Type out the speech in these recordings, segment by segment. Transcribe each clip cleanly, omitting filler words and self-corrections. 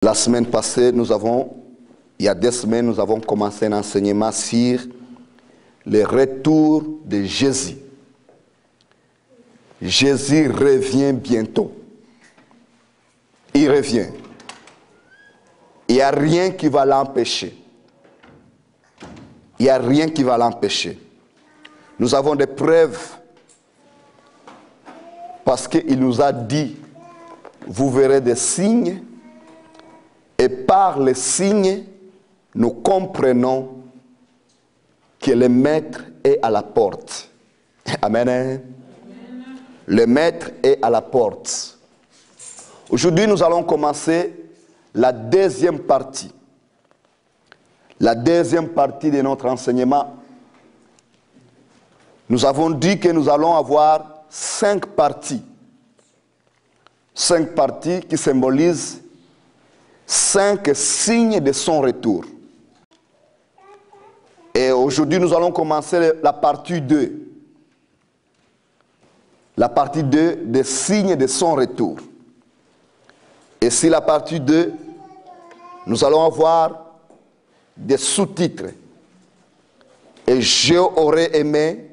La semaine passée, il y a 2 semaines, nous avons commencé un enseignement sur le retour de Jésus. Jésus revient bientôt. Il revient. Il n'y a rien qui va l'empêcher. Il n'y a rien qui va l'empêcher. Nous avons des preuves parce qu'il nous a dit, vous verrez des signes et par les signes, nous comprenons que le maître est à la porte. Amen. Amen. Le maître est à la porte. Aujourd'hui, nous allons commencer la deuxième partie. La deuxième partie de notre enseignement. Nous avons dit que nous allons avoir 5 parties. 5 parties qui symbolisent 5 signes de son retour. Et aujourd'hui, nous allons commencer la partie 2. La partie 2 des signes de son retour. Et si la partie 2, nous allons avoir des sous-titres. Et j'aurais aimé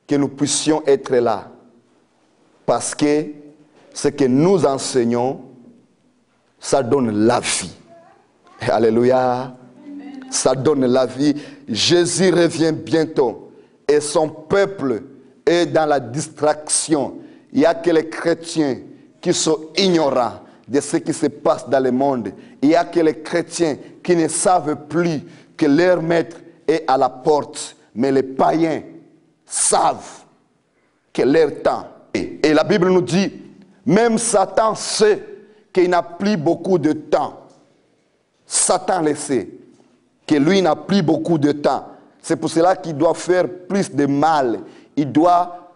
que nous puissions être là. Parce que ce que nous enseignons, ça donne la vie. Alléluia. Ça donne la vie. Jésus revient bientôt. Et son peuple est dans la distraction. Il n'y a que les chrétiens qui sont ignorants de ce qui se passe dans le monde. Il n'y a que les chrétiens qui ne savent plus que leur maître est à la porte. Mais les païens savent que leur temps est. Et la Bible nous dit, même Satan sait qu'il n'a plus beaucoup de temps. Satan le sait, que lui n'a plus beaucoup de temps. C'est pour cela qu'il doit faire plus de mal. Il doit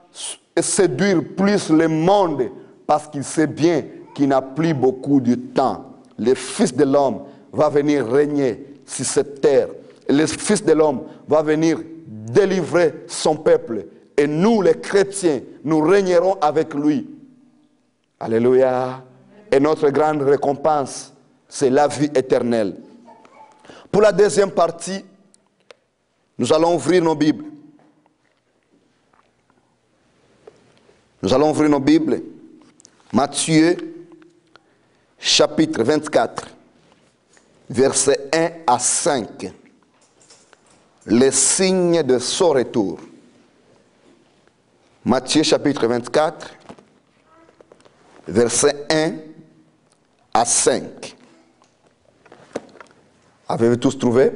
séduire plus le monde parce qu'il sait bien qu'il n'a plus beaucoup de temps. Le Fils de l'homme va venir régner sur cette terre. Le Fils de l'homme va venir délivrer son peuple. Et nous, les chrétiens, nous régnerons avec lui. Alléluia. Et notre grande récompense, c'est la vie éternelle. Pour la deuxième partie, nous allons ouvrir nos Bibles. Nous allons ouvrir nos Bibles. Matthieu, chapitre 24, versets 1 à 5. Les signes de son retour. Matthieu, chapitre 24, versets 1 à 5. Avez-vous tous trouvé?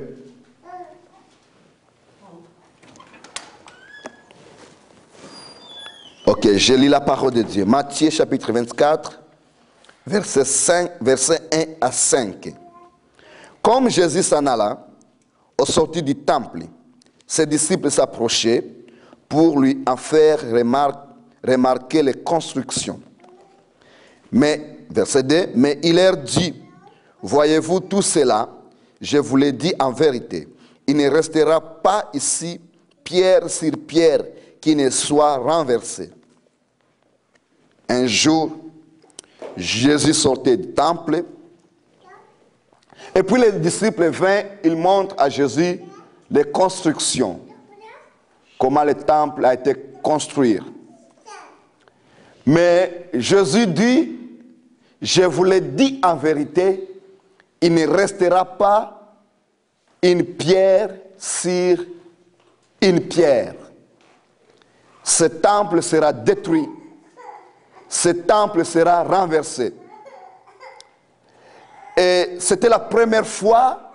Ok, je lis la parole de Dieu. Matthieu chapitre 24, verset 1 à 5. Comme Jésus s'en alla, au sortir du temple, ses disciples s'approchaient pour lui en faire remarquer les constructions. Mais, verset 2, mais il leur dit, voyez-vous tout cela? Je vous l'ai dit en vérité, il ne restera pas ici pierre sur pierre qui ne soit renversée. Un jour, Jésus sortait du temple, et puis les disciples vinrent, ils montrent à Jésus les constructions, comment le temple a été construit. Mais Jésus dit, je vous l'ai dit en vérité, il ne restera pas une pierre sur une pierre. Ce temple sera détruit. Ce temple sera renversé. Et c'était la première fois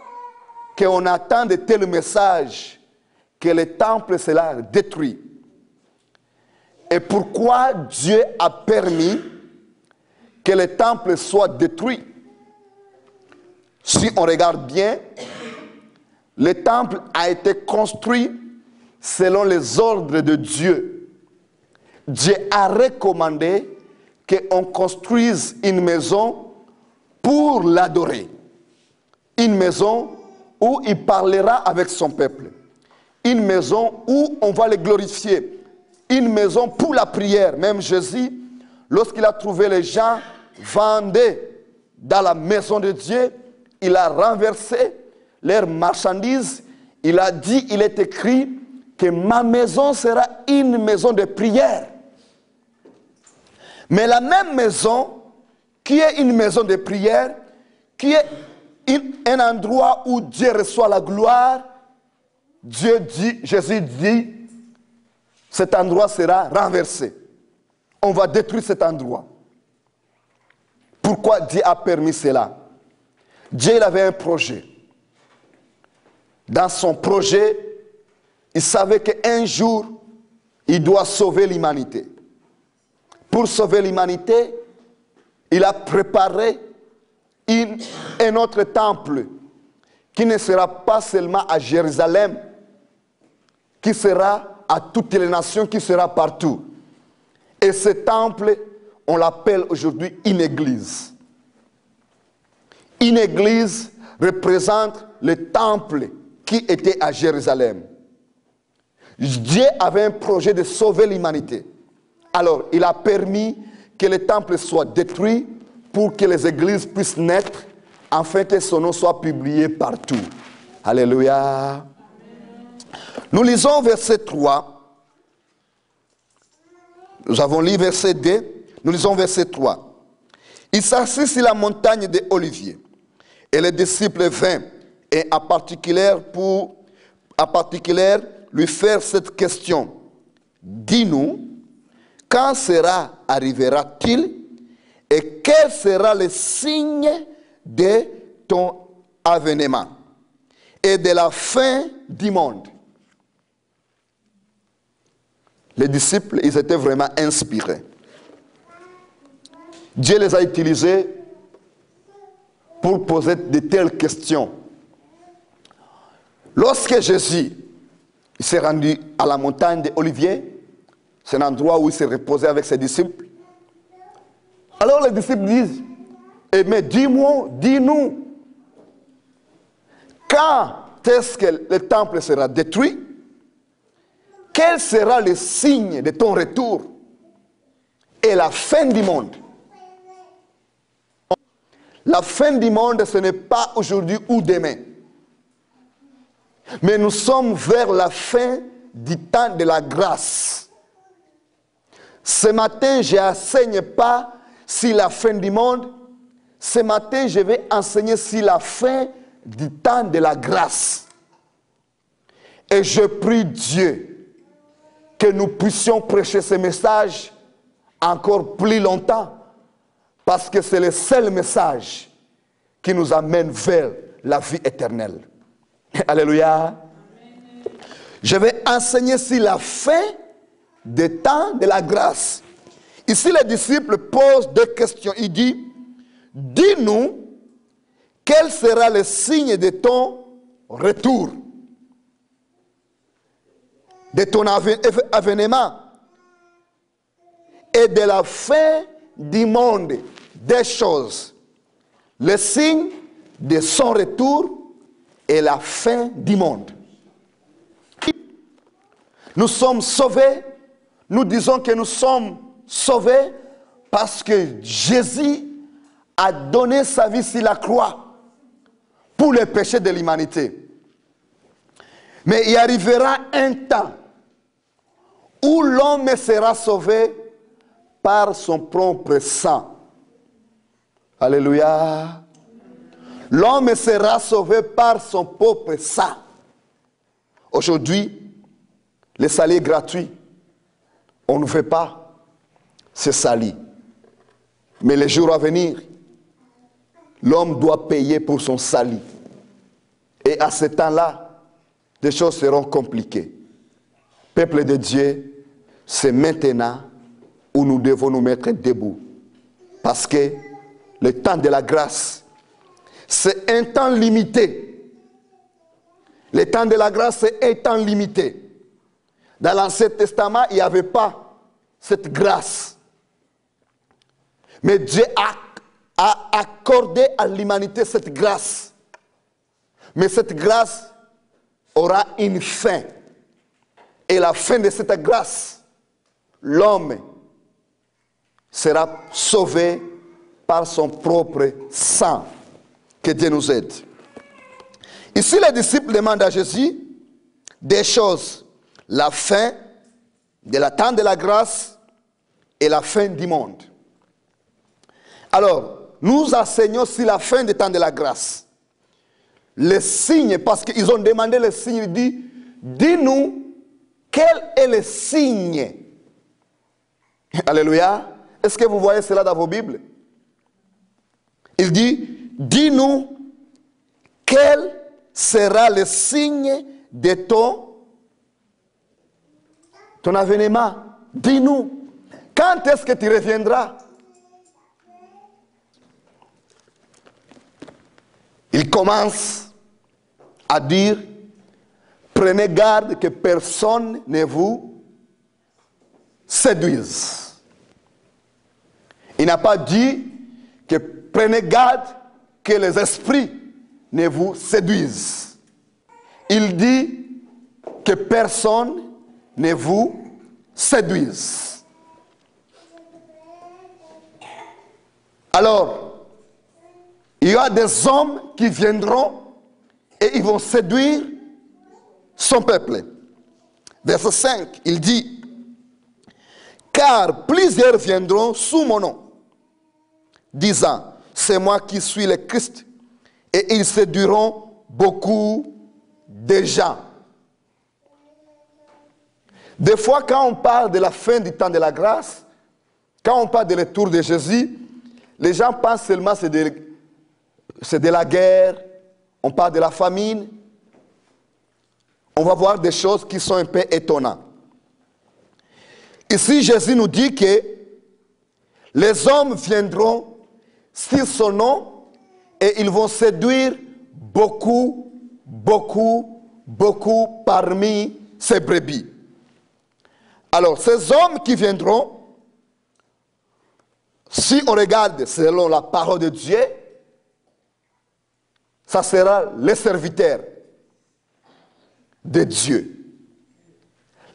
qu'on entend de tels messages que le temple sera détruit. Et pourquoi Dieu a permis que le temple soit détruit? Si on regarde bien, le temple a été construit selon les ordres de Dieu. Dieu a recommandé qu'on construise une maison pour l'adorer. Une maison où il parlera avec son peuple. Une maison où on va le glorifier. Une maison pour la prière. Même Jésus, lorsqu'il a trouvé les gens, vendaient dans la maison de Dieu, il a renversé leurs marchandises. Il a dit, il est écrit que ma maison sera une maison de prière. Mais la même maison, qui est une maison de prière, qui est un endroit où Dieu reçoit la gloire, Jésus dit, cet endroit sera renversé. On va détruire cet endroit. Pourquoi Dieu a permis cela? Dieu il avait un projet. Dans son projet, il savait qu'un jour, il doit sauver l'humanité. Pour sauver l'humanité, il a préparé un autre temple qui ne sera pas seulement à Jérusalem, qui sera à toutes les nations, qui sera partout. Et ce temple, on l'appelle aujourd'hui une église. Une église représente le temple qui était à Jérusalem. Dieu avait un projet de sauver l'humanité. Alors, il a permis que le temple soit détruit pour que les églises puissent naître, afin que son nom soit publié partout. Alléluia. Nous lisons verset 3. Nous avons lu verset 2. Nous lisons verset 3. Il s'assit sur la montagne des Oliviers. Et les disciples vinrent, et en particulier lui faire cette question. Dis-nous, quand arrivera-t-il et quel sera le signe de ton avènement et de la fin du monde? Les disciples, ils étaient vraiment inspirés. Dieu les a utilisés pour poser de telles questions. Lorsque Jésus s'est rendu à la montagne des Oliviers, c'est un endroit où il s'est reposé avec ses disciples. Alors les disciples disent, mais dis-nous, quand est-ce que le temple sera détruit? Quel sera le signe de ton retour et la fin du monde? La fin du monde, ce n'est pas aujourd'hui ou demain. Mais nous sommes vers la fin du temps de la grâce. Ce matin, je n'enseigne pas sur la fin du monde. Ce matin, je vais enseigner sur la fin du temps de la grâce. Et je prie Dieu que nous puissions prêcher ce message encore plus longtemps. Parce que c'est le seul message qui nous amène vers la vie éternelle. Alléluia. Amen. Je vais enseigner sur la fin des temps de la grâce. Ici, les disciples posent deux questions. Il dit, dis-nous, quel sera le signe de ton retour, de ton avènement et de la fin du monde, des choses, le signe de son retour et la fin du monde. Nous sommes sauvés, nous disons que nous sommes sauvés parce que Jésus a donné sa vie sur la croix pour les péchés de l'humanité. Mais il arrivera un temps où l'homme sera sauvé par son propre sang. Alléluia. L'homme sera sauvé par son propre sang. Aujourd'hui, le salut est gratuit. On ne veut pas ce salut. Mais les jours à venir, l'homme doit payer pour son salut. Et à ce temps-là, les choses seront compliquées. Peuple de Dieu, c'est maintenant où nous devons nous mettre debout. Parce que le temps de la grâce, c'est un temps limité. Le temps de la grâce, c'est un temps limité. Dans l'Ancien Testament, il n'y avait pas cette grâce. Mais Dieu a accordé à l'humanité cette grâce. Mais cette grâce aura une fin. Et la fin de cette grâce, l'homme sera sauvé par son propre sang. Que Dieu nous aide. Ici, les disciples demandent à Jésus des choses. La fin de la temps de la grâce et la fin du monde. Alors, nous enseignons sur la fin du temps de la grâce. Les signes, parce qu'ils ont demandé les signes, il dit, dis-nous quel est le signe. Alléluia. Est-ce que vous voyez cela dans vos Bibles? Il dit, dis-nous quel sera le signe de ton avènement. Dis-nous, quand est-ce que tu reviendras? Il commence à dire, prenez garde que personne ne vous séduise. Il n'a pas dit que prenez garde que les esprits ne vous séduisent. Il dit que personne ne vous séduise. Alors, il y a des hommes qui viendront et ils vont séduire son peuple. Verset 5, il dit, car plusieurs viendront sous mon nom, disant, c'est moi qui suis le Christ, et ils séduiront beaucoup de gens. Des fois, quand on parle de la fin du temps de la grâce, quand on parle de retour de Jésus, les gens pensent seulement que c'est de la guerre, on parle de la famine. On va voir des choses qui sont un peu étonnantes. Ici, Jésus nous dit que les hommes viendront sur son nom et ils vont séduire beaucoup, beaucoup, beaucoup parmi ses brebis. Alors, ces hommes qui viendront, si on regarde selon la parole de Dieu, ça sera les serviteurs de Dieu.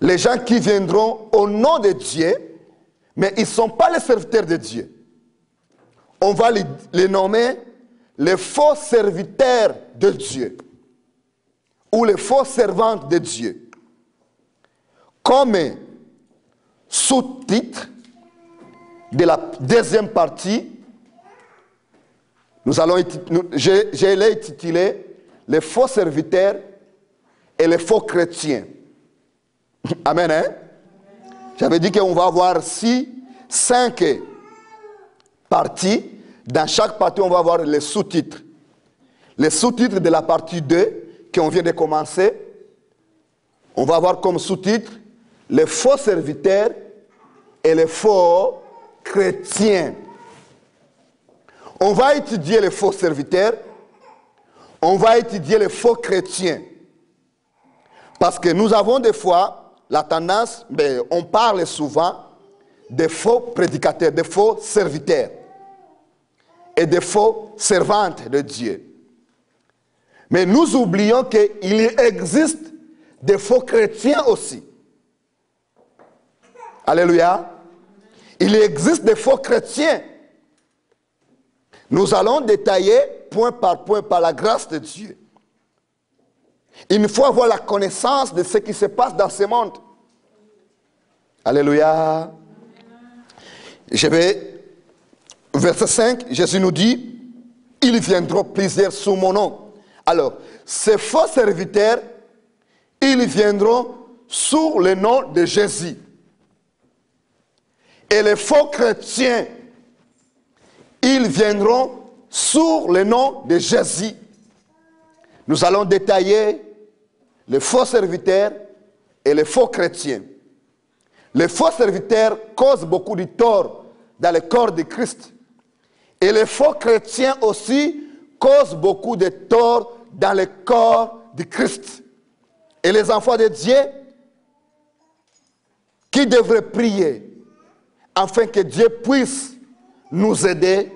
Les gens qui viendront au nom de Dieu, mais ils ne sont pas les serviteurs de Dieu. On va les nommer les faux serviteurs de Dieu ou les faux servants de Dieu. Comme sous-titre de la deuxième partie, je l'ai intitulé « Les faux serviteurs et les faux chrétiens ». Amen, hein? J'avais dit qu'on va avoir 5 parties. Dans chaque partie, on va avoir les sous-titres. Les sous-titres de la partie 2, qu'on vient de commencer, on va avoir comme sous-titre « Les faux serviteurs et les faux chrétiens ». On va étudier les faux serviteurs, on va étudier les faux chrétiens. Parce que nous avons des fois la tendance, on parle souvent des faux prédicateurs, des faux serviteurs et des faux servantes de Dieu. Mais nous oublions qu'il existe des faux chrétiens aussi. Alléluia. Il existe des faux chrétiens. Nous allons détailler point par la grâce de Dieu. Il faut avoir la connaissance de ce qui se passe dans ce monde. Alléluia. Verset 5, Jésus nous dit, ils viendront plusieurs sous mon nom. Alors, ces faux serviteurs, ils viendront sous le nom de Jésus. Et les faux chrétiens, ils viendront sous le nom de Jésus. Nous allons détailler les faux serviteurs et les faux chrétiens. Les faux serviteurs causent beaucoup de tort dans le corps de Christ. Et les faux chrétiens aussi causent beaucoup de tort dans le corps de Christ. Et les enfants de Dieu qui devraient prier afin que Dieu puisse nous aider,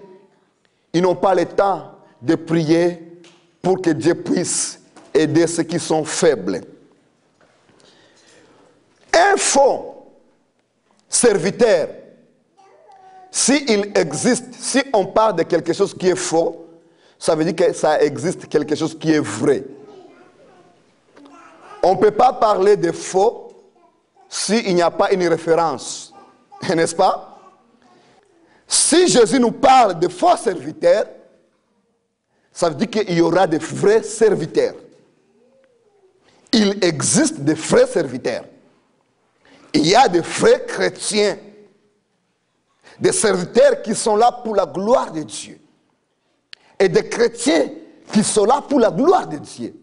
ils n'ont pas le temps de prier pour que Dieu puisse aider ceux qui sont faibles. Un faux serviteur, s'il existe, si on parle de quelque chose qui est faux, ça veut dire que ça existe quelque chose qui est vrai. On ne peut pas parler de faux s'il n'y a pas une référence. N'est-ce pas? Si Jésus nous parle de faux serviteurs, ça veut dire qu'il y aura de vrais serviteurs. Il existe de vrais serviteurs. Il y a de vrais chrétiens. Des serviteurs qui sont là pour la gloire de Dieu. Et des chrétiens qui sont là pour la gloire de Dieu.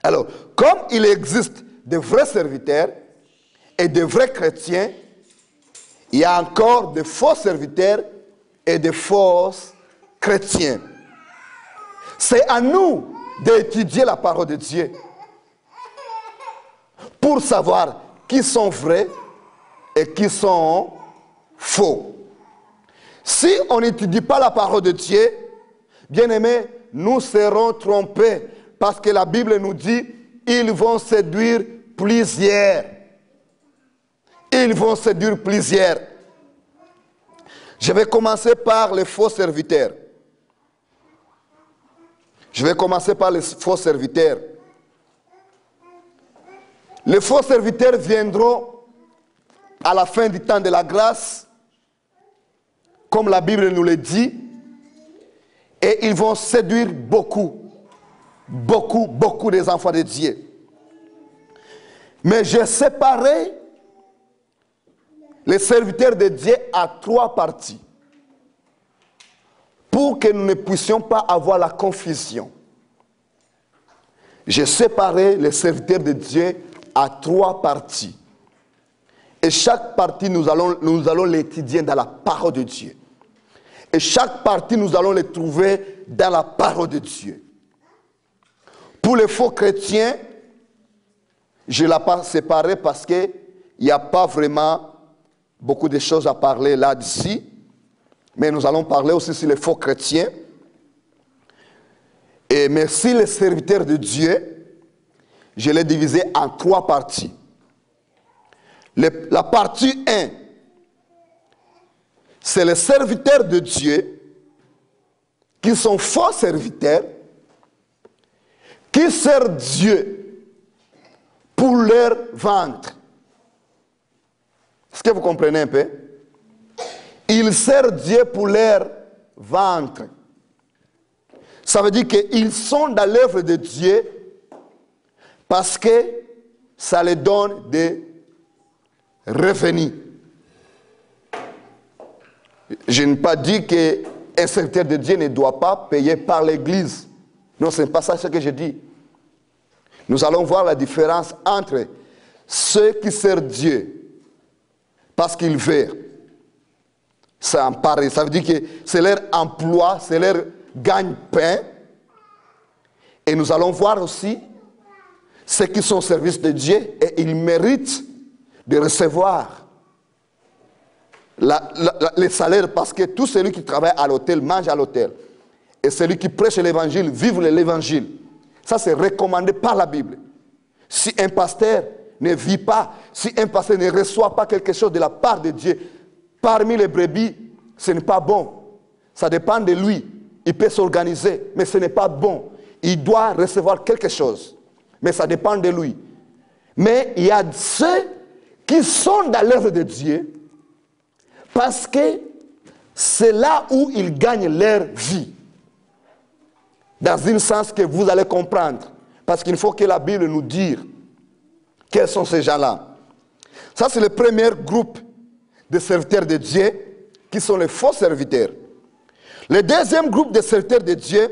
Alors, comme il existe de vrais serviteurs et de vrais chrétiens, il y a encore de faux serviteurs et de faux chrétiens. C'est à nous d'étudier la parole de Dieu pour savoir qui sont vrais et qui sont faux. Si on n'étudie pas la parole de Dieu, bien aimés, nous serons trompés parce que la Bible nous dit ils vont séduire plusieurs. Ils vont séduire plusieurs. Je vais commencer par les faux serviteurs. Je vais commencer par les faux serviteurs. Les faux serviteurs viendront à la fin du temps de la grâce, comme la Bible nous le dit, et ils vont séduire beaucoup des enfants de Dieu. Mais j'ai séparé les serviteurs de Dieu à 3 parties pour que nous ne puissions pas avoir la confusion. J'ai séparé les serviteurs de Dieu à 3 parties. Et chaque partie, nous allons l'étudier dans la parole de Dieu. Et chaque partie, nous allons les trouver dans la parole de Dieu. Pour les faux chrétiens, je ne l'ai pas séparé parce qu'il n'y a pas vraiment beaucoup de choses à parler là-dessus. Mais nous allons parler aussi sur les faux chrétiens. Et merci les serviteurs de Dieu, je l'ai divisé en 3 parties. La partie 1, c'est les serviteurs de Dieu qui sont faux serviteurs, qui servent Dieu pour leur ventre. Est-ce que vous comprenez un peu? Ils servent Dieu pour leur ventre. Ça veut dire qu'ils sont dans l'œuvre de Dieu parce que ça les donne des revenus. Je n'ai pas dit qu'un serviteur de Dieu ne doit pas payer par l'Église. Non, ce n'est pas ça ce que je dis. Nous allons voir la différence entre ceux qui servent Dieu parce qu'ils veulent. C'est en pareil. Ça veut dire que c'est leur emploi, c'est leur gagne-pain. Et nous allons voir aussi ceux qui sont au service de Dieu et ils méritent de recevoir les salaires parce que tout celui qui travaille à l'hôtel mange à l'hôtel. Et celui qui prêche l'évangile vive l'évangile. Ça, c'est recommandé par la Bible. Si un pasteur ne vit pas, si un pasteur ne reçoit pas quelque chose de la part de Dieu, parmi les brebis, ce n'est pas bon. Ça dépend de lui. Il peut s'organiser, mais ce n'est pas bon. Il doit recevoir quelque chose. Mais ça dépend de lui. Mais il y a ceux qui sont dans l'œuvre de Dieu parce que c'est là où ils gagnent leur vie. Dans un sens que vous allez comprendre. Parce qu'il faut que la Bible nous dise quels sont ces gens-là. Ça, c'est le premier groupe de serviteurs de Dieu qui sont les faux serviteurs. Le deuxième groupe de serviteurs de Dieu,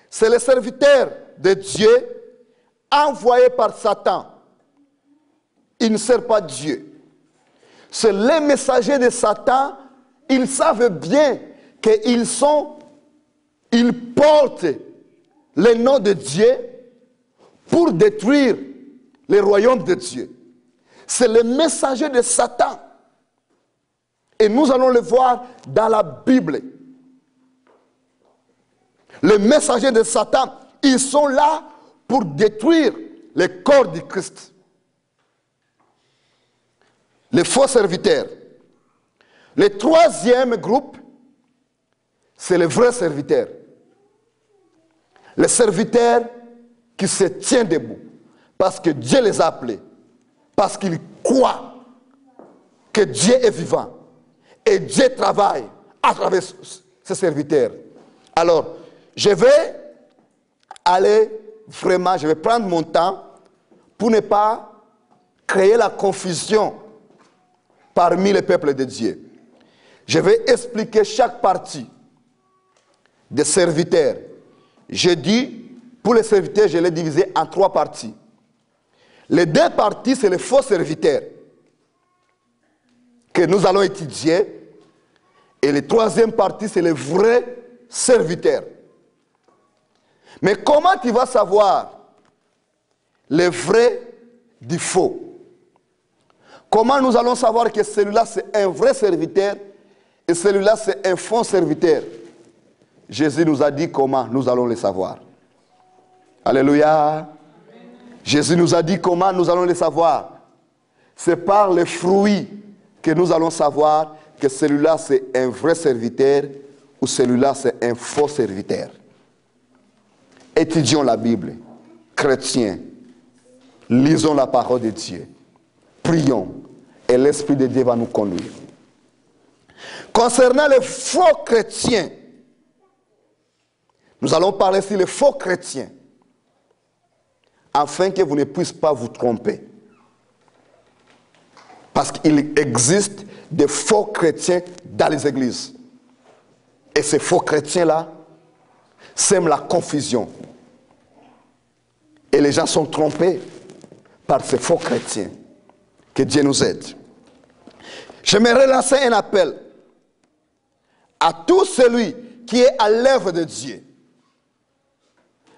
c'est les serviteurs de Dieu envoyés par Satan. Ils ne servent pas Dieu. C'est les messagers de Satan. Ils savent bien qu'ils portent le nom de Dieu pour détruire le royaume de Dieu. C'est le messager de Satan. Et nous allons le voir dans la Bible. Les messagers de Satan, ils sont là pour détruire le corps du Christ. Les faux serviteurs. Le troisième groupe, c'est les vrais serviteurs. Les serviteurs qui se tiennent debout parce que Dieu les a appelés, parce qu'ils croient que Dieu est vivant et Dieu travaille à travers ses serviteurs. Alors, je vais aller vraiment, je vais prendre mon temps pour ne pas créer la confusion parmi les peuples de Dieu. Je vais expliquer chaque partie des serviteurs. Je dis, pour les serviteurs, je l'ai divisé en 3 parties. Les 2 parties, c'est les faux serviteurs que nous allons étudier. Et la 3e partie, c'est les vrais serviteurs. Mais comment tu vas savoir les vrais du faux? Comment nous allons savoir que celui-là, c'est un vrai serviteur et celui-là, c'est un faux serviteur? Jésus nous a dit comment nous allons le savoir. Alléluia. Amen. Jésus nous a dit comment nous allons le savoir. C'est par les fruits que nous allons savoir que celui-là, c'est un vrai serviteur ou celui-là, c'est un faux serviteur. Étudions la Bible, chrétiens, lisons la parole de Dieu, prions et l'Esprit de Dieu va nous conduire. Concernant les faux chrétiens, nous allons parler sur les faux chrétiens, afin que vous ne puissiez pas vous tromper. Parce qu'il existe des faux chrétiens dans les églises. Et ces faux chrétiens-là sèment la confusion. Et les gens sont trompés par ces faux chrétiens. Que Dieu nous aide. J'aimerais lancer un appel à tout celui qui est à l'œuvre de Dieu.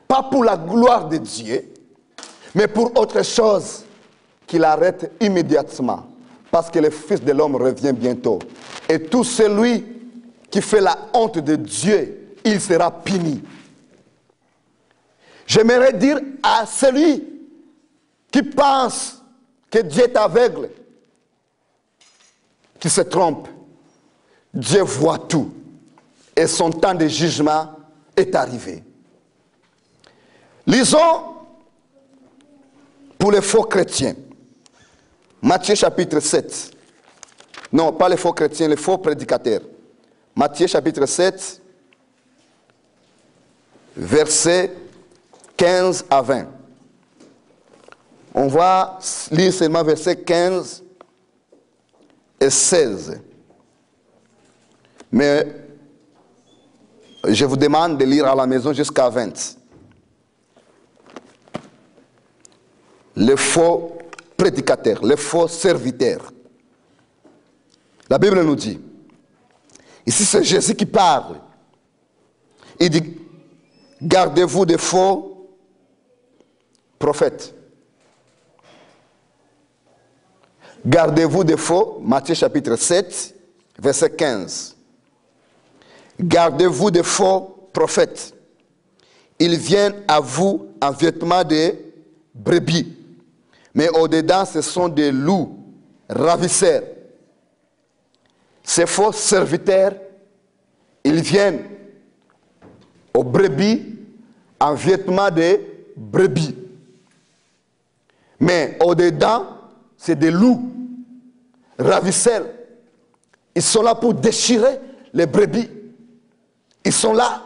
Pas pour la gloire de Dieu, mais pour autre chose, qu'il arrête immédiatement. Parce que le Fils de l'homme revient bientôt. Et tout celui qui fait la honte de Dieu, il sera puni. J'aimerais dire à celui qui pense que Dieu est aveugle, qui se trompe. Dieu voit tout. Et son temps de jugement est arrivé. Lisons pour les faux chrétiens. Matthieu chapitre 7. Non, pas les faux chrétiens, les faux prédicateurs. Matthieu chapitre 7, versets 15 à 20. On va lire seulement versets 15 et 16. Mais je vous demande de lire à la maison jusqu'à 20. Les faux prédicateurs, les faux serviteurs. La Bible nous dit, ici c'est Jésus qui parle. Il dit, gardez-vous des faux prophètes. Gardez-vous des faux, Matthieu chapitre 7, verset 15. Gardez-vous des faux prophètes. Ils viennent à vous en vêtements de brebis. Mais au-dedans, ce sont des loups ravisseurs. Ces faux serviteurs, ils viennent aux brebis en vêtements de brebis. Mais au-dedans, c'est des loups ravisseurs. Ils sont là pour déchirer les brebis. Ils sont là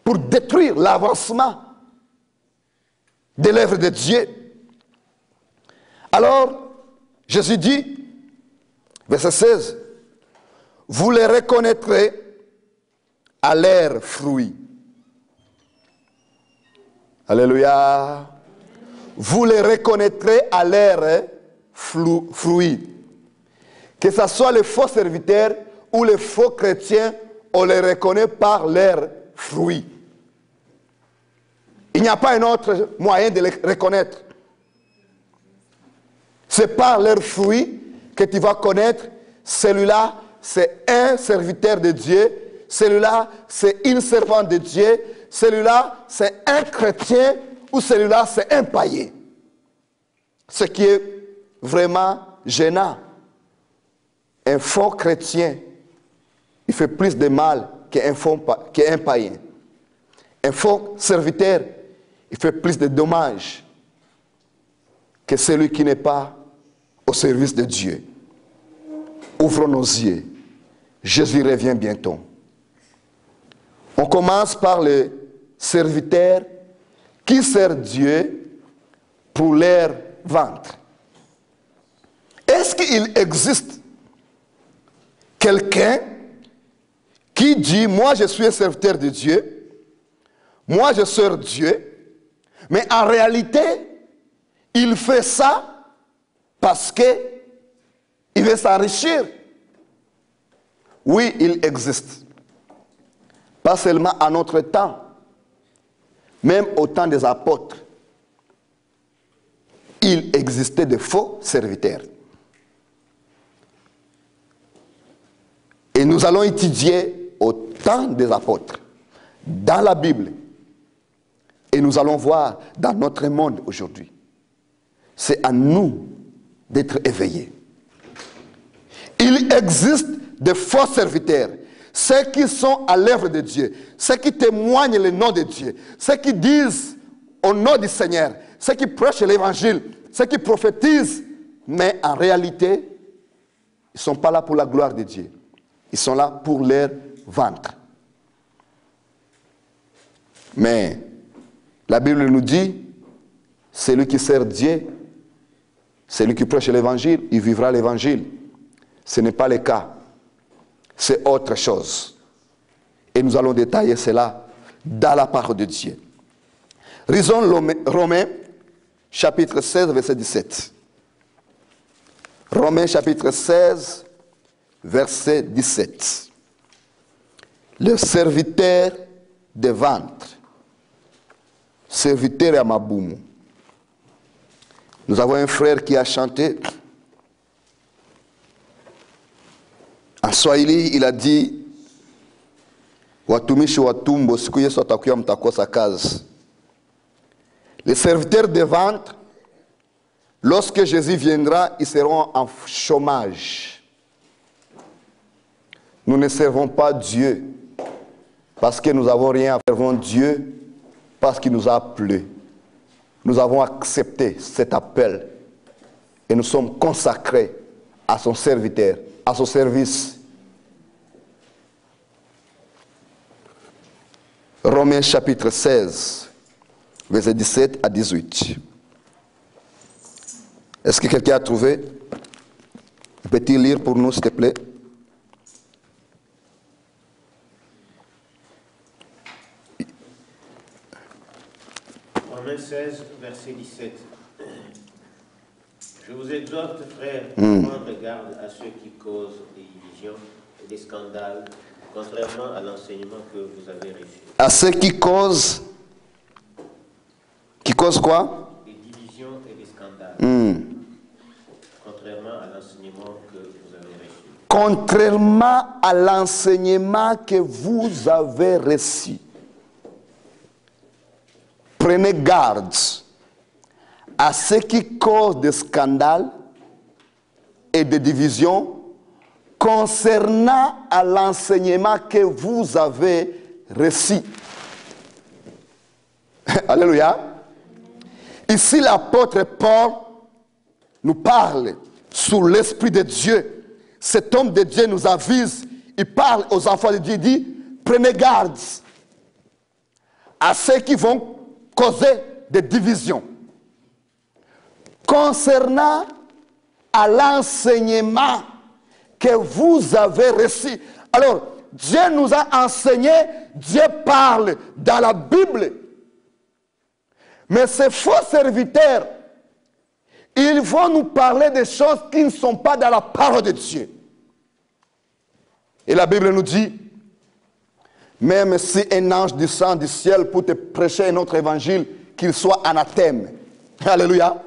pour détruire l'avancement de l'œuvre de Dieu. Alors, Jésus dit, verset 16, vous les reconnaîtrez à leurs fruits. Alléluia. Vous les reconnaîtrez à leurs fruits. Que ce soit les faux serviteurs ou les faux chrétiens, on les reconnaît par leurs fruits. Il n'y a pas un autre moyen de les reconnaître. C'est par leurs fruits que tu vas connaître, celui-là, c'est un serviteur de Dieu, celui-là, c'est une servante de Dieu, celui-là, c'est un chrétien, ou celui-là, c'est un païen. Ce qui est vraiment gênant. Un faux chrétien il fait plus de mal qu'un païen. Un faux serviteur, il fait plus de dommages que celui qui n'est pas au service de Dieu. Ouvrons nos yeux. Jésus revient bientôt. On commence par le serviteur qui sert Dieu pour leur ventre. Est-ce qu'il existe quelqu'un qui dit, moi je suis un serviteur de Dieu, moi je sers Dieu, mais en réalité, il fait ça parce qu'il veut s'enrichir? Oui, il existe. Pas seulement à notre temps, même au temps des apôtres, il existait de faux serviteurs. Et nous allons étudier au temps des apôtres, dans la Bible. Et nous allons voir dans notre monde aujourd'hui. C'est à nous d'être éveillés. Il existe de faux serviteurs, ceux qui sont à l'œuvre de Dieu, ceux qui témoignent le nom de Dieu, ceux qui disent au nom du Seigneur, ceux qui prêchent l'évangile, ceux qui prophétisent, mais en réalité, ils ne sont pas là pour la gloire de Dieu. Ils sont là pour leur ventre. Mais la Bible nous dit, celui qui sert Dieu, celui qui prêche l'évangile, il vivra l'évangile. Ce n'est pas le cas. C'est autre chose. Et nous allons détailler cela dans la parole de Dieu. Lisons Romains, chapitre 16, verset 17. Romains, chapitre 16, verset 17. Le serviteur de ventre. Serviteur à Maboumou. Nous avons un frère qui a chanté. En Swahili, il a dit, watumishi watumbo siku Yesu atakuya mtakosa kazi. Les serviteurs de ventre, lorsque Jésus viendra, ils seront en chômage. Nous ne servons pas Dieu parce que nous n'avons rien à faire. Nous servons Dieu parce qu'il nous a appelés. Nous avons accepté cet appel et nous sommes consacrés à son serviteur, à son service. Romains chapitre 16, versets 17 à 18. Est-ce que quelqu'un a trouvé? Peux-tu lire pour nous, s'il te plaît? Romains 16, verset 17. Je vous exhorte, frères, à prendre garde à ceux qui causent des divisions et des scandales, contrairement à l'enseignement que vous avez reçu. À ceux qui causent quoi? Des divisions et des scandales. Contrairement à l'enseignement que vous avez reçu. Contrairement à l'enseignement que vous avez reçu. Prenez garde à ceux qui causent des scandales et des divisions concernant à l'enseignement que vous avez reçu. Alléluia. Ici, l'apôtre Paul nous parle sous l'Esprit de Dieu. Cet homme de Dieu nous avise. Il parle aux enfants de Dieu. Il dit, prenez garde à ceux qui vont causer des divisions. Concernant à l'enseignement que vous avez reçu. Alors, Dieu nous a enseigné, Dieu parle dans la Bible. Mais ces faux serviteurs, ils vont nous parler des choses qui ne sont pas dans la parole de Dieu. Et la Bible nous dit, même si un ange descend du ciel pour te prêcher un autre évangile, qu'il soit anathème. Alléluia.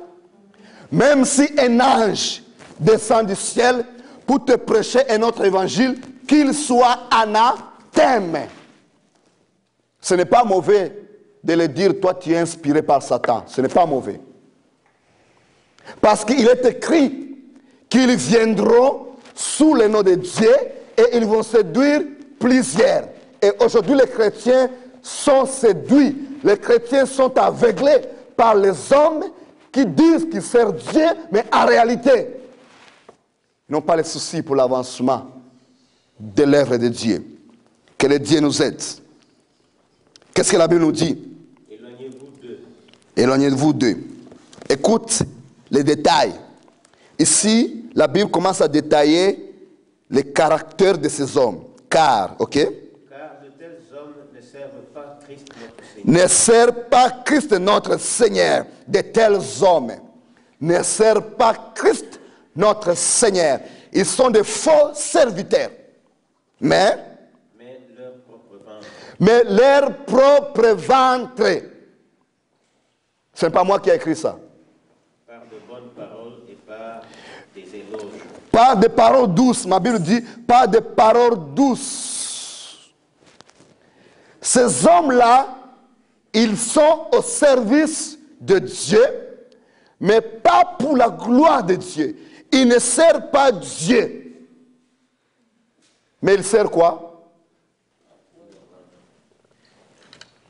Même si un ange descend du ciel pour te prêcher un autre évangile, qu'il soit anathème. Ce n'est pas mauvais de le dire, toi tu es inspiré par Satan. Ce n'est pas mauvais. Parce qu'il est écrit qu'ils viendront sous le nom de Dieu et ils vont séduire plusieurs. Et aujourd'hui, les chrétiens sont séduits. Les chrétiens sont aveuglés par les hommes qui disent qu'ils servent Dieu, mais en réalité, ils n'ont pas les soucis pour l'avancement de l'œuvre de Dieu. Que le Dieu nous aide. Qu'est-ce que la Bible nous dit? Éloignez-vous d'eux. Éloignez-vous d'eux. Écoute les détails. Ici, la Bible commence à détailler les caractères de ces hommes. Car, ok? Car de tels hommes ne servent pas Christ notre Seigneur. Ne servent pas Christ notre Seigneur. De tels hommes ne servent pas Christ notre Seigneur. Ils sont de faux serviteurs. Mais leur propre ventre. Ce n'est pas moi qui ai écrit ça. Par de bonnes paroles et par des éloges. Par des paroles douces. Ma Bible dit par des paroles douces. Ces hommes-là, ils sont au service de Dieu, mais pas pour la gloire de Dieu. Ils ne servent pas Dieu. Mais ils servent quoi?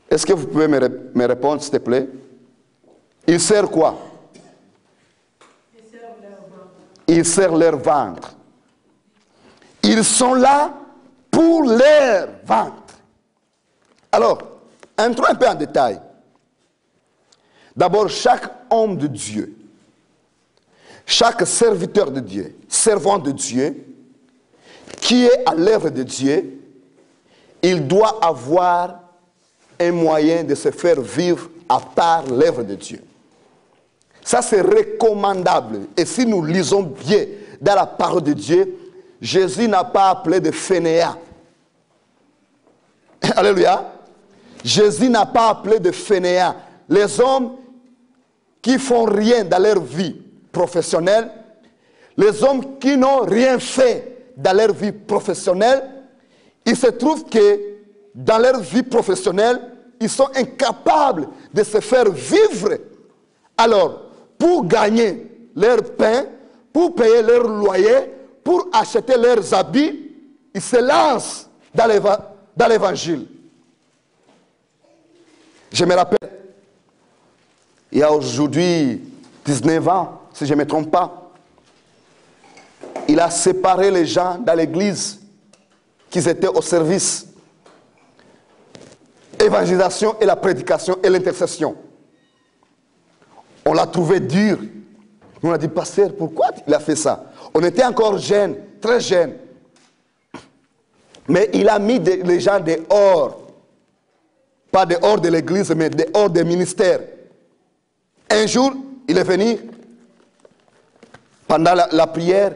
Est-ce que vous pouvez me répondre, s'il te plaît? Ils servent quoi? Ils servent leur ventre. Ils sont là pour leur ventre. Alors, entrons un peu en détail. D'abord, chaque homme de Dieu, chaque serviteur de Dieu, servant de Dieu, qui est à l'œuvre de Dieu, il doit avoir un moyen de se faire vivre à part l'œuvre de Dieu. Ça, c'est recommandable. Et si nous lisons bien dans la parole de Dieu, Jésus n'a pas appelé de fainéants. Alléluia. Jésus n'a pas appelé de fainéants. Les hommes qui font rien dans leur vie professionnelle, les hommes qui n'ont rien fait dans leur vie professionnelle, il se trouve que dans leur vie professionnelle, ils sont incapables de se faire vivre. Alors, pour gagner leur pain, pour payer leur loyer, pour acheter leurs habits, ils se lancent dans l'évangile. Je me rappelle, il y a aujourd'hui 19 ans, si je ne me trompe pas, il a séparé les gens dans l'église qui étaient au service. Évangélisation et la prédication et l'intercession. On l'a trouvé dur. On a dit, pasteur, pourquoi il a fait ça? On était encore jeunes, très jeunes. Mais il a mis les gens dehors. Pas dehors de l'église, mais dehors des ministères. Un jour, il est venu, pendant la prière,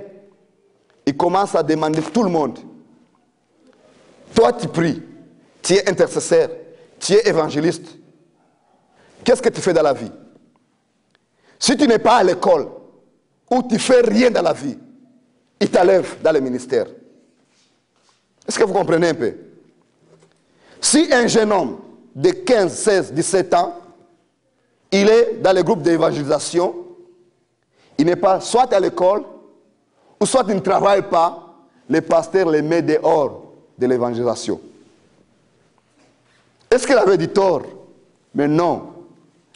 il commence à demander tout le monde. Toi, tu pries, tu es intercesseur, tu es évangéliste. Qu'est-ce que tu fais dans la vie? Si tu n'es pas à l'école, ou tu ne fais rien dans la vie, il t'enlève dans le ministère. Est-ce que vous comprenez un peu? Si un jeune homme de 15, 16, 17 ans, il est dans le groupe d'évangélisation, il n'est pas soit à l'école, ou soit il ne travaille pas, le pasteur les met dehors de l'évangélisation. Est-ce qu'il avait du tort? Mais non.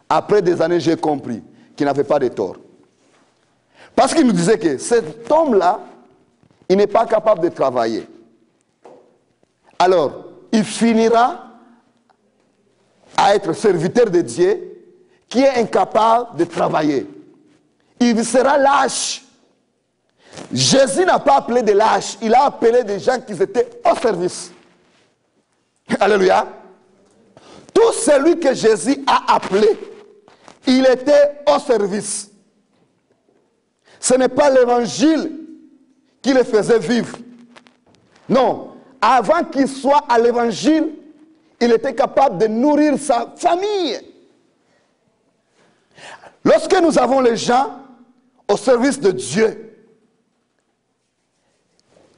Après des années, j'ai compris qu'il n'avait pas de tort. Parce qu'il nous disait que cet homme-là, il n'est pas capable de travailler. Alors, il finira à être serviteur de Dieu qui est incapable de travailler. Il sera lâche. Jésus n'a pas appelé des lâches, il a appelé des gens qui étaient au service. Alléluia. Tout celui que Jésus a appelé, il était au service. Ce n'est pas l'évangile qui le faisait vivre. Non, avant qu'il soit à l'évangile, il était capable de nourrir sa famille. Lorsque nous avons les gens au service de Dieu,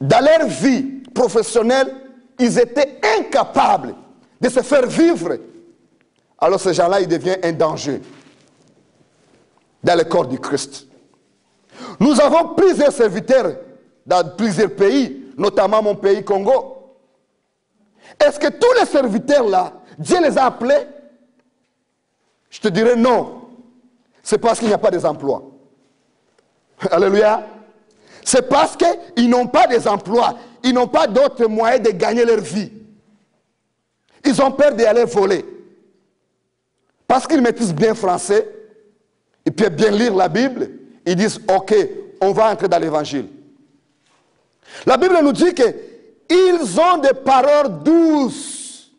dans leur vie professionnelle, ils étaient incapables de se faire vivre. Alors ces gens-là, ils deviennent un danger dans le corps du Christ. Nous avons plusieurs serviteurs dans plusieurs pays. notamment mon pays Congo. Est-ce que tous les serviteurs là, Dieu les a appelés? Je te dirais non. C'est parce qu'il n'y a pas des emplois. Alléluia. C'est parce qu'ils n'ont pas des emplois. Ils n'ont pas d'autres moyens de gagner leur vie. Ils ont peur d'aller voler. Parce qu'ils maîtrisent bien français, ils peuvent bien lire la Bible, ils disent, ok, on va entrer dans l'évangile. La Bible nous dit qu'ils ont des paroles douces,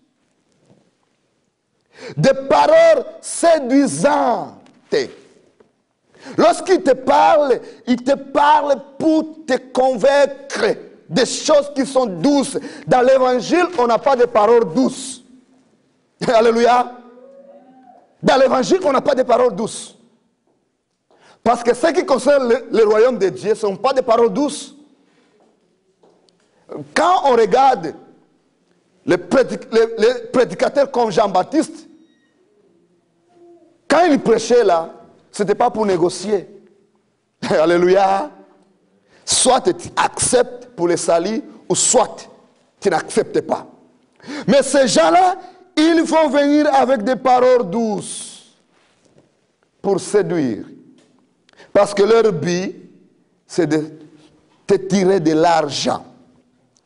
des paroles séduisantes. Lorsqu'ils te parlent pour te convaincre des choses qui sont douces. Dans l'évangile, on n'a pas de paroles douces. Alléluia. Dans l'évangile, on n'a pas de paroles douces. Parce que ce qui concerne le royaume de Dieu, ce ne sont pas des paroles douces. Quand on regarde les prédicateurs comme Jean-Baptiste, quand il prêchait là, ce n'était pas pour négocier. Alléluia. Soit tu acceptes pour les salis, ou soit tu n'acceptes pas. Mais ces gens-là, ils vont venir avec des paroles douces pour séduire. Parce que leur but, c'est de te tirer de l'argent.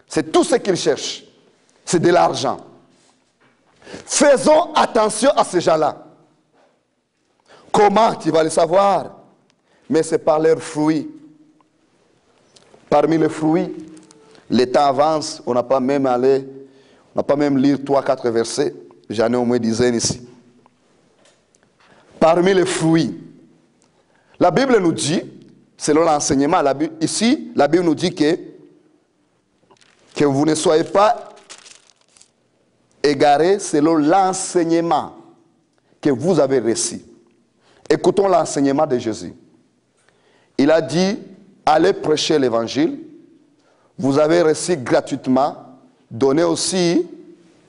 C'est tout ce qu'ils cherchent. C'est de l'argent. Faisons attention à ces gens-là. Comment tu vas le savoir? Mais c'est par leurs fruits. Parmi les fruits, le temps avance, on n'a pas même lire 3-4 versets. J'en ai au moins une dizaine ici. Parmi les fruits, la Bible nous dit, selon l'enseignement, ici, la Bible nous dit que vous ne soyez pas égarés selon l'enseignement que vous avez reçu. Écoutons l'enseignement de Jésus. Il a dit, allez prêcher l'évangile. Vous avez reçu gratuitement, donnez aussi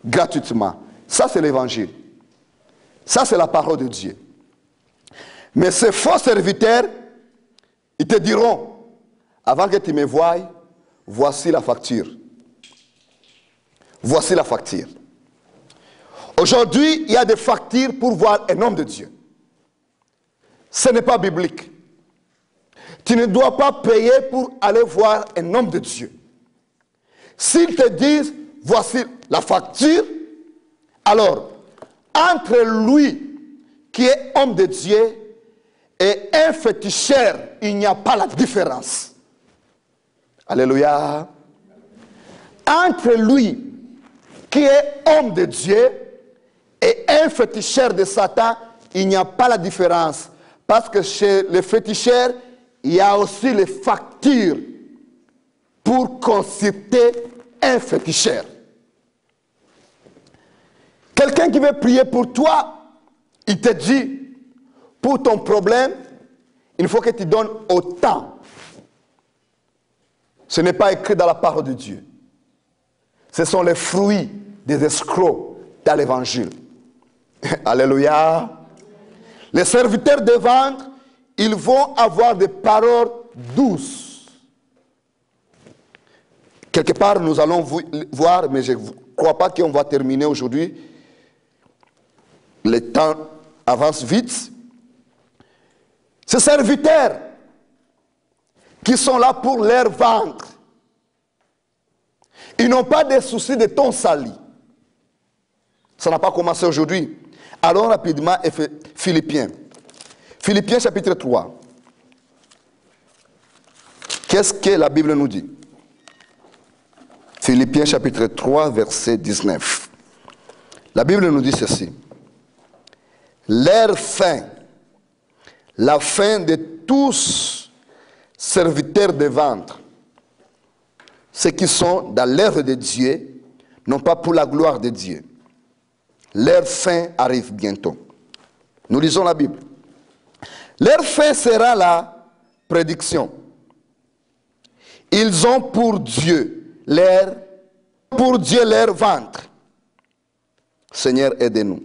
gratuitement. Ça, c'est l'évangile. Ça, c'est la parole de Dieu. Mais ces faux serviteurs, ils te diront, avant que tu me voies, voici la facture. Voici la facture. Aujourd'hui, il y a des factures pour voir un homme de Dieu. Ce n'est pas biblique. Tu ne dois pas payer pour aller voir un homme de Dieu. S'ils te disent, voici la facture, alors, entre lui, qui est homme de Dieu, et un féticheur, il n'y a pas la différence. Alléluia. Entre lui, qui est homme de Dieu, et un féticheur de Satan, il n'y a pas la différence. Parce que chez les féticheurs, il y a aussi les factures pour consulter un féticheur. Quelqu'un qui veut prier pour toi, il te dit, pour ton problème, il faut que tu donnes autant. Ce n'est pas écrit dans la parole de Dieu. Ce sont les fruits des escrocs dans l'évangile. Alléluia. Les serviteurs de vente, ils vont avoir des paroles douces. Quelque part, nous allons voir, mais je ne crois pas qu'on va terminer aujourd'hui. Le temps avance vite. Ces serviteurs qui sont là pour leur vendre, ils n'ont pas de soucis de ton sali. Ça n'a pas commencé aujourd'hui. Allons rapidement à Philippiens. Philippiens chapitre 3. Qu'est-ce que la Bible nous dit? Philippiens chapitre 3, verset 19. La Bible nous dit ceci. Leur fin, la fin de tous serviteurs de ventre, ceux qui sont dans l'œuvre de Dieu, non pas pour la gloire de Dieu. Leur fin arrive bientôt. Nous lisons la Bible. Leur fin sera la prédiction. Ils ont pour Dieu leur ventre. Seigneur, aidez-nous.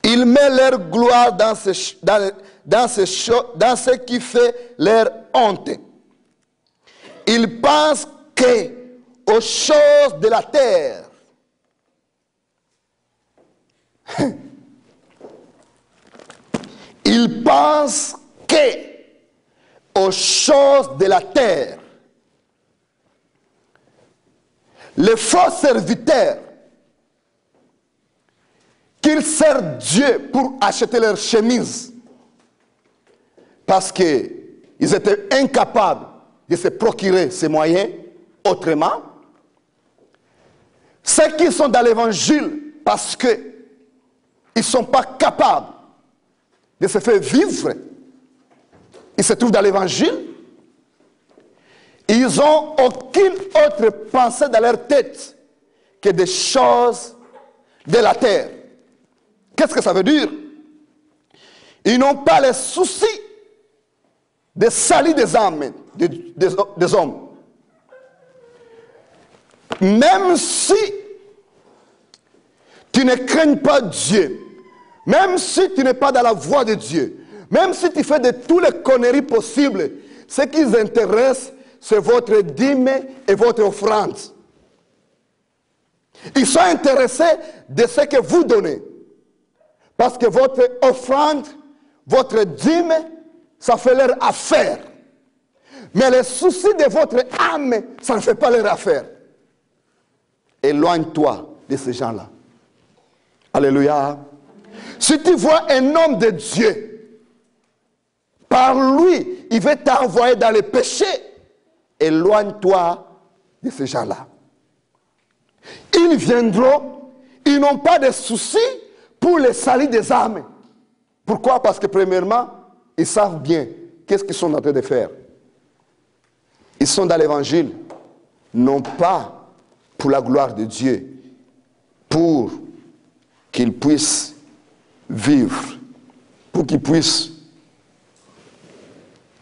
Ils mettent leur gloire dans ce qui fait leur honte. Ils pensent qu'aux choses de la terre. Ils pensent qu'aux choses de la terre. Les faux serviteurs, qu'ils servent Dieu pour acheter leurs chemises, parce qu'ils étaient incapables de se procurer ces moyens autrement. Ceux qui sont dans l'évangile parce qu'ils ne sont pas capables de se faire vivre, ils se trouvent dans l'évangile. Ils n'ont aucune autre pensée dans leur tête que des choses de la terre. Qu'est-ce que ça veut dire? Ils n'ont pas les soucis de salir des âmes, des hommes. Même si tu ne crains pas Dieu, même si tu n'es pas dans la voie de Dieu, même si tu fais de toutes les conneries possibles, ce qui les intéresse, c'est votre dîme et votre offrande. Ils sont intéressés de ce que vous donnez. Parce que votre offrande, votre dîme, ça fait leur affaire. Mais les soucis de votre âme, ça ne fait pas leur affaire. Éloigne-toi de ces gens-là. Alléluia. Si tu vois un homme de Dieu, par lui, il veut t'envoyer dans le péché, éloigne-toi de ces gens-là. Ils viendront, ils n'ont pas de soucis pour les salir des âmes. Pourquoi? Parce que premièrement, ils savent bien qu'est-ce qu'ils sont en train de faire. Ils sont dans l'évangile, non pas pour la gloire de Dieu, pour qu'ils puissent vivre, pour qu'ils puissent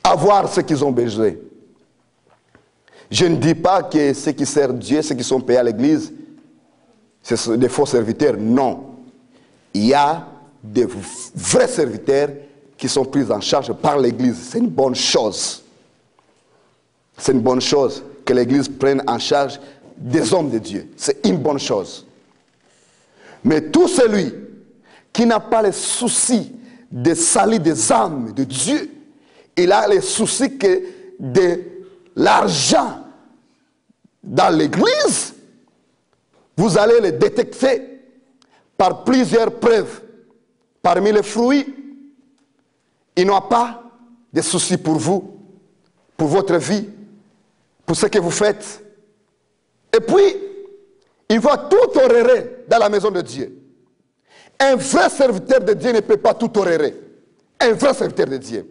avoir ce qu'ils ont besoin. Je ne dis pas que ceux qui servent Dieu, ceux qui sont payés à l'église, ce sont des faux serviteurs. Non. Il y a des vrais serviteurs qui sont pris en charge par l'église. C'est une bonne chose. C'est une bonne chose que l'église prenne en charge des hommes de Dieu. C'est une bonne chose. Mais tout celui qui n'a pas les soucis de salir des âmes de Dieu, il a les soucis que de l'argent dans l'église, vous allez le détecter par plusieurs preuves. Parmi les fruits, ils n'ont pas de soucis pour vous, pour votre vie, pour ce que vous faites. Et puis, ils vont tout tolérer dans la maison de Dieu. Un vrai serviteur de Dieu ne peut pas tout tolérer. Un vrai serviteur de Dieu.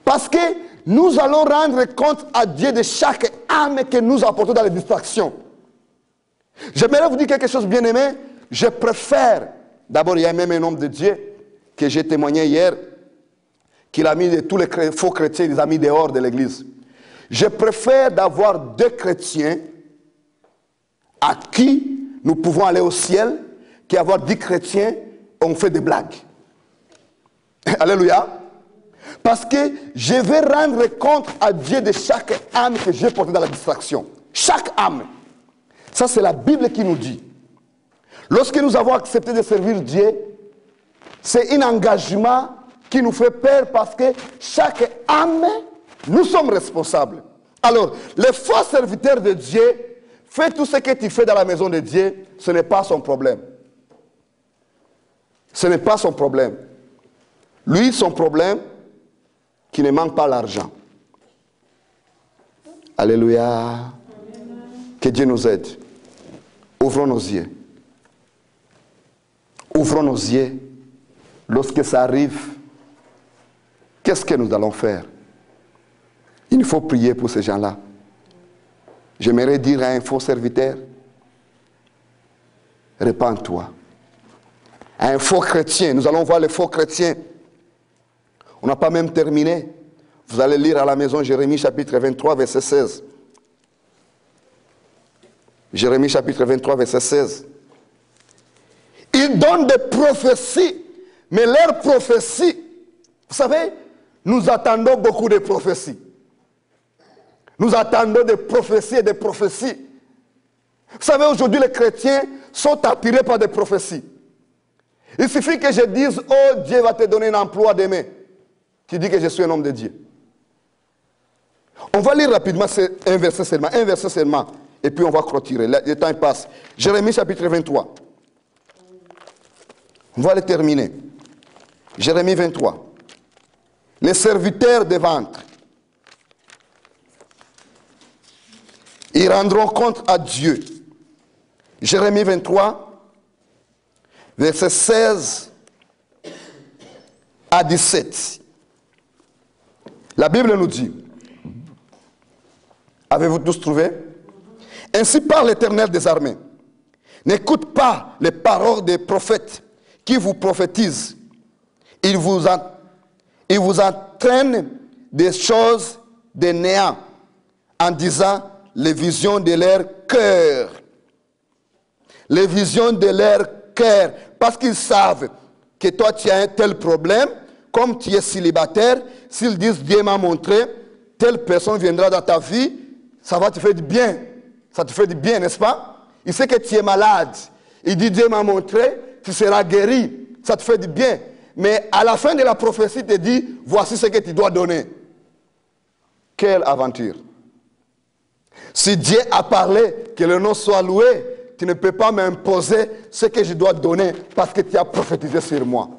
Parce que nous allons rendre compte à Dieu de chaque âme que nous apportons dans les distractions. J'aimerais vous dire quelque chose, bien aimé. Je préfère, d'abord il y a même un homme de Dieu que j'ai témoigné hier, qu'il a mis de tous les faux chrétiens, il les a mis dehors de l'église. Je préfère d'avoir 2 chrétiens à qui nous pouvons aller au ciel qu'avoir 10 chrétiens, on fait des blagues. Alléluia. Parce que je vais rendre compte à Dieu de chaque âme que j'ai portée dans la distraction. Chaque âme. Ça, c'est la Bible qui nous dit. Lorsque nous avons accepté de servir Dieu, c'est un engagement qui nous fait peur parce que chaque âme, nous sommes responsables. Alors, le faux serviteur de Dieu, fais tout ce que tu fais dans la maison de Dieu, ce n'est pas son problème. Ce n'est pas son problème. Lui, son problème, qu'il ne manque pas l'argent. Alléluia. Amen. Que Dieu nous aide. Ouvrons nos yeux. Ouvrons nos yeux. Lorsque ça arrive, qu'est-ce que nous allons faire? Il faut prier pour ces gens-là. J'aimerais dire à un faux serviteur, répands-toi. À un faux chrétien, nous allons voir les faux chrétiens. On n'a pas même terminé. Vous allez lire à la maison Jérémie chapitre 23, verset 16. Jérémie chapitre 23, verset 16. Ils donnent des prophéties, mais leurs prophéties, vous savez, nous attendons beaucoup de prophéties. Nous attendons des prophéties et des prophéties. Vous savez, aujourd'hui, les chrétiens sont attirés par des prophéties. Il suffit que je dise, oh, Dieu va te donner un emploi demain. Tu dis que je suis un homme de Dieu. On va lire rapidement un verset seulement, et puis on va clôturer. Le temps passe. Jérémie chapitre 23. On va le terminer. Jérémie 23. Les serviteurs des ventres. Ils rendront compte à Dieu. Jérémie 23, versets 16 à 17. La Bible nous dit, avez-vous tous trouvé? Ainsi parle l'Éternel des armées. N'écoute pas les paroles des prophètes qui vous prophétisent. Ils vous entraînent des choses de néant en disant les visions de leur cœur. Les visions de leur cœur. Parce qu'ils savent que toi tu as un tel problème, comme tu es célibataire, s'ils disent Dieu m'a montré, telle personne viendra dans ta vie, ça va te faire du bien. Ça te fait du bien, n'est-ce pas? Il sait que tu es malade. Il dit Dieu m'a montré, tu seras guéri. Ça te fait du bien. Mais à la fin de la prophétie, il te dit, voici ce que tu dois donner. Quelle aventure. Si Dieu a parlé, que le nom soit loué, tu ne peux pas m'imposer ce que je dois donner parce que tu as prophétisé sur moi.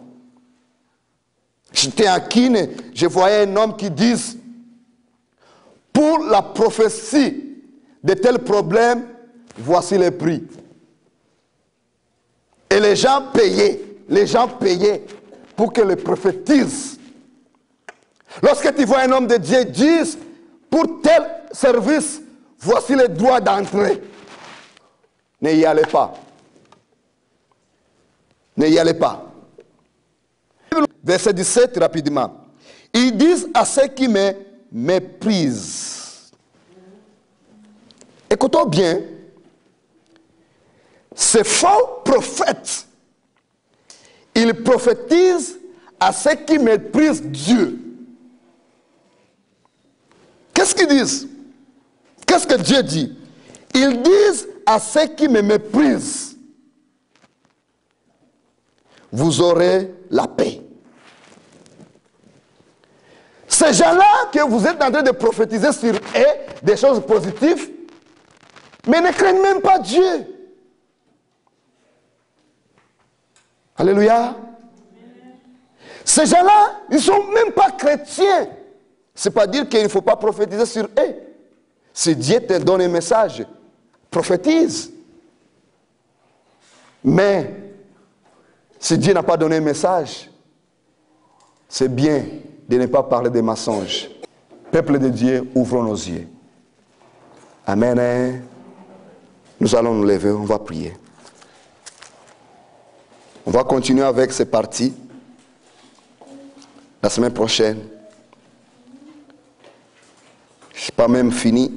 J'étais à Kine, je voyais un homme qui dit, pour la prophétie de tels problèmes, voici les prix. Et les gens payaient pour que le prophétise. Lorsque tu vois un homme de Dieu dire, pour tel service, voici les droits d'entrée. Ne y allez pas. Ne y allez pas. Verset 17, rapidement. Ils disent à ceux qui me méprisent. Écoutons bien. Ces faux prophètes, ils prophétisent à ceux qui méprisent Dieu. Qu'est-ce qu'ils disent? Qu'est-ce que Dieu dit? Ils disent à ceux qui me méprisent, vous aurez la paix. Ces gens-là que vous êtes en train de prophétiser sur eux des choses positives, mais ne craignent même pas Dieu. Alléluia. Ces gens-là, ils ne sont même pas chrétiens. Ce n'est pas dire qu'il ne faut pas prophétiser sur eux. Si Dieu te donne un message, prophétise. Mais si Dieu n'a pas donné un message, c'est bien de ne pas parler des mensonges. Peuple de Dieu, ouvrons nos yeux. Amen. Nous allons nous lever, on va prier. On va continuer avec ces parties la semaine prochaine. Je n'ai pas même fini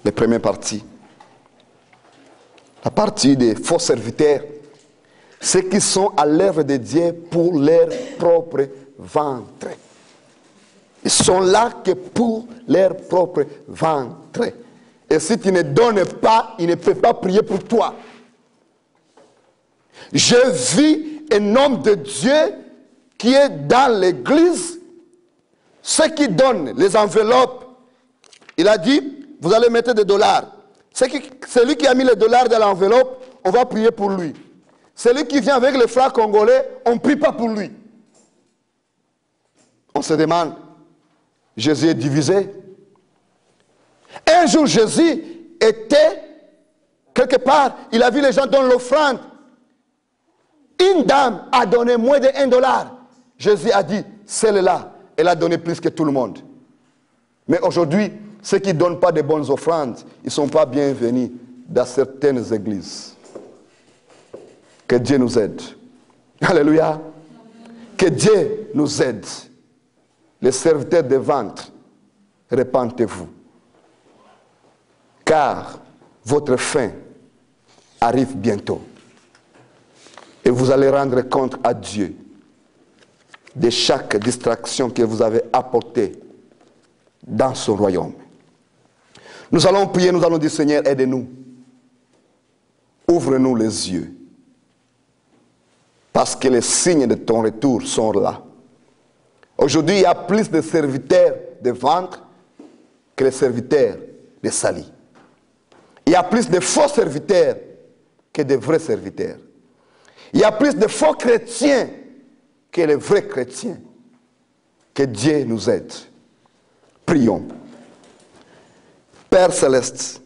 les premières parties. La partie des faux serviteurs, ceux qui sont à l'œuvre de Dieu pour leur propre ventre. Ils sont là que pour leur propre ventre. Et si tu ne donnes pas, il ne peut pas prier pour toi. Je vis un homme de Dieu qui est dans l'église, ceux qui donnent les enveloppes. Il a dit, vous allez mettre des dollars. Celui qui a mis les dollars dans l'enveloppe, on va prier pour lui. Celui qui vient avec les francs congolais, on ne prie pas pour lui. On se demande, Jésus est divisé. Un jour, Jésus était quelque part, il a vu les gens donner l'offrande. Une dame a donné moins de $1. Jésus a dit, celle-là, elle a donné plus que tout le monde. Mais aujourd'hui, ceux qui ne donnent pas de bonnes offrandes, ils ne sont pas bienvenus dans certaines églises. Que Dieu nous aide. Alléluia. Que Dieu nous aide. Les serviteurs de ventre, repentez-vous. Car votre fin arrive bientôt. Et vous allez rendre compte à Dieu de chaque distraction que vous avez apportée dans son royaume. Nous allons prier, nous allons dire, Seigneur, aide-nous. Ouvre-nous les yeux. Parce que les signes de ton retour sont là. Aujourd'hui, il y a plus de serviteurs de ventre que les serviteurs de salut. Il y a plus de faux serviteurs que de vrais serviteurs. Il y a plus de faux chrétiens que les vrais chrétiens. Que Dieu nous aide. Prions. Père céleste,